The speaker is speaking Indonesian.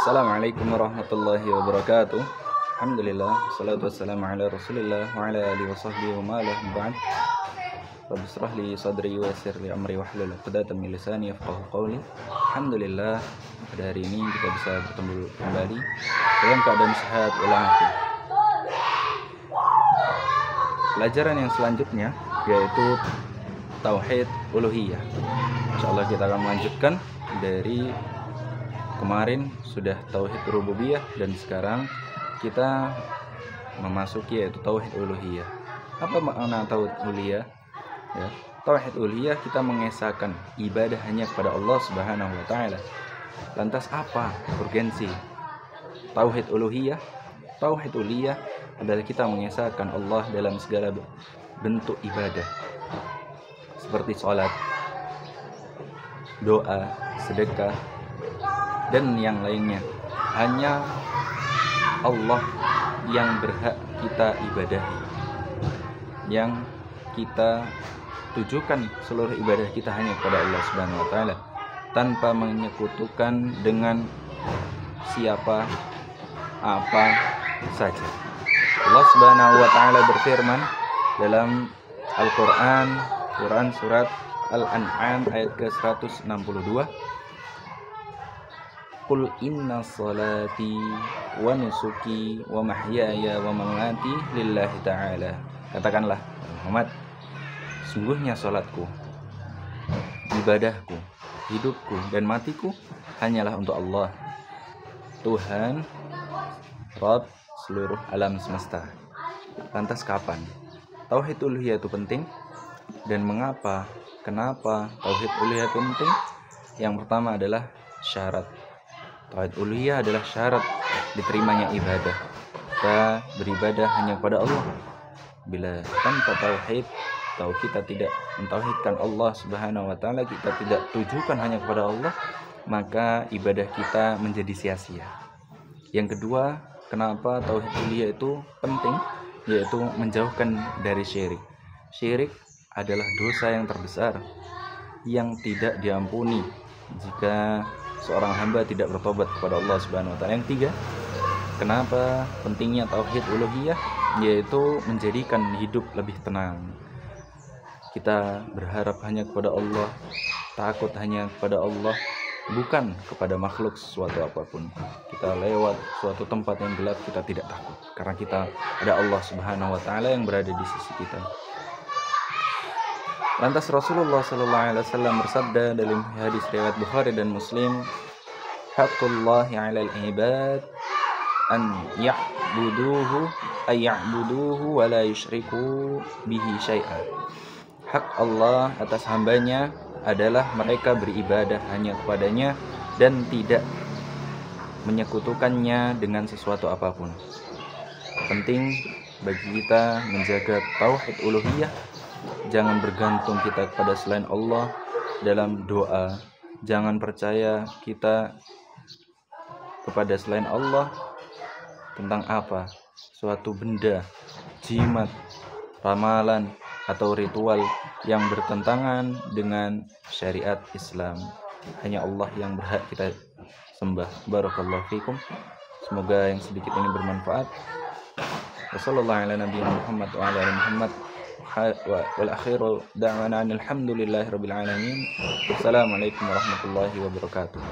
Assalamualaikum warahmatullahi wabarakatuh. Alhamdulillah, salatu wassalamu ala rasulillah wa ala alihi wa sahbihi wa malah ba'd. Rabbi israh li sadri wa yassir li amri wahlul 'uqdatam min lisani yafqahu qawli. Alhamdulillah, pada hari ini kita bisa bertemu kembali dalam keadaan sehat walafiat. Pelajaran yang selanjutnya yaitu tauhid uluhiyah. Insyaallah kita akan melanjutkan dari kemarin sudah tauhid rububiyah dan sekarang kita memasuki yaitu tauhid uluhiyah. Apa makna tauhid uluhiyah? Ya, tauhid uluhiyah kita mengesahkan ibadah hanya kepada Allah Subhanahu wa taala. Lantas apa urgensi tauhid uluhiyah? Tauhid uluhiyah adalah kita mengesahkan Allah dalam segala bentuk ibadah. Seperti sholat, doa, sedekah, dan yang lainnya. Hanya Allah yang berhak kita ibadahi, yang kita tujukan seluruh ibadah kita hanya kepada Allah Subhanahu wa taala, tanpa menyekutukan dengan siapa apa saja. Allah Subhanahu wa taala berfirman dalam Al-Qur'an, surat Al-An'am ayat ke-162, Qul inna salati wa nusuki wa mahyaya wa mamati lillahi ta'ala. Katakanlah Muhammad, sungguhnya salatku, ibadahku, hidupku dan matiku hanyalah untuk Allah, Tuhan Rabb seluruh alam semesta. Lantas kapan tauhid uluhiyah itu penting dan mengapa? Kenapa tauhid uluhiyah itu penting? Yang pertama adalah syarat. Tauhid uluhiyah adalah syarat diterimanya ibadah. Kita beribadah hanya kepada Allah. Bila tanpa tauhid, kita tidak mentauhidkan Allah Subhanahu wa taala, kita tidak tujukan hanya kepada Allah, maka ibadah kita menjadi sia-sia. Yang kedua, kenapa tauhid uluhiyah itu penting? Yaitu menjauhkan dari syirik. Syirik adalah dosa yang terbesar yang tidak diampuni jika seorang hamba tidak bertobat kepada Allah Subhanahu wa taala. Yang tiga, kenapa pentingnya tauhid uluhiyah? Yaitu menjadikan hidup lebih tenang. Kita berharap hanya kepada Allah, takut hanya kepada Allah, bukan kepada makhluk sesuatu apapun. Kita lewat suatu tempat yang gelap, kita tidak takut karena kita ada Allah Subhanahu wa taala yang berada di sisi kita. Lantas Rasulullah sallallahu alaihi wasallam bersabda dalam hadis riwayat Bukhari dan Muslim, "Haqqullahi 'alal 'ibad an ya'buduhu wa la yusyriku bihi syai'a." Hak Allah atas hambanya adalah mereka beribadah hanya kepadanya dan tidak menyekutukannya dengan sesuatu apapun. Penting bagi kita menjaga tauhid uluhiyah. Jangan bergantung kita kepada selain Allah dalam doa. Jangan percaya kita kepada selain Allah tentang apa? Suatu benda, jimat, ramalan, atau ritual yang bertentangan dengan syariat Islam. Hanya Allah yang berhak kita sembah. Barakallahu fikum. Semoga yang sedikit ini bermanfaat. Wassallallahu ala nabiyina Muhammad wa ala ali Muhammad. Wal akhiru da'wana alhamdulillahi rabbil alamin. Assalamualaikum warahmatullahi wabarakatuh.